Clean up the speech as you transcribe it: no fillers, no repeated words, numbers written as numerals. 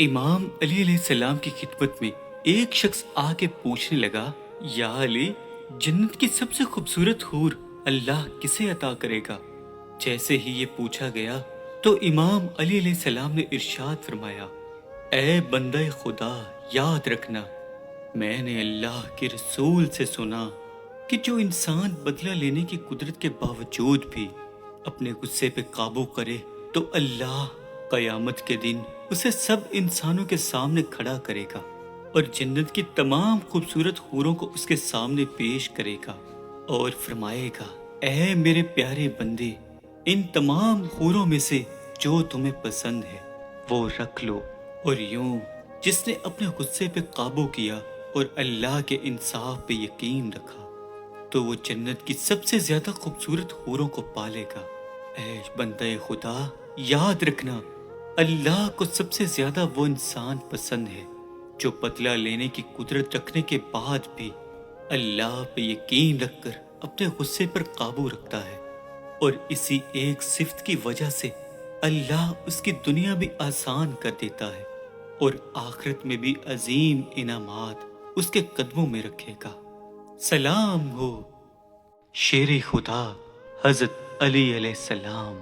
امام علی علیہ السلام کی خدمت میں ایک شخص آ کے پوچھنے لگا، یا علی، جنت کی سب سے خوبصورت حور اللہ کسے عطا کرے گا؟ جیسے ہی یہ پوچھا گیا تو امام علی علیہ السلام نے ارشاد فرمایا، اے بندہ خدا، یاد رکھنا، میں نے اللہ کے رسول سے سنا کہ جو انسان بدلہ لینے کی قدرت کے باوجود بھی اپنے غصے پہ قابو کرے تو اللہ قیامت کے دن اسے سب انسانوں کے سامنے کھڑا کرے گا اور جنت کی تمام خوبصورت حوروں کو اس کے سامنے پیش کرے گا اور فرمائے گا، اے میرے پیارے بندے، ان تمام حوروں میں سے جو تمہیں پسند ہے وہ رکھ لو۔ اور یوں جس نے اپنے غصے پہ قابو کیا اور اللہ کے انصاف پہ یقین رکھا تو وہ جنت کی سب سے زیادہ خوبصورت حوروں کو پالے گا۔ اے بندے خدا، یاد رکھنا، اللہ کو سب سے زیادہ وہ انسان پسند ہے جو بدلہ لینے کی قدرت رکھنے کے بعد بھی اللہ پہ یقین رکھ کر اپنے غصے پر قابو رکھتا ہے، اور اسی ایک صفت کی وجہ سے اللہ اس کی دنیا بھی آسان کر دیتا ہے اور آخرت میں بھی عظیم انعامات اس کے قدموں میں رکھے گا۔ سلام ہو شیر خدا حضرت علی علیہ السلام۔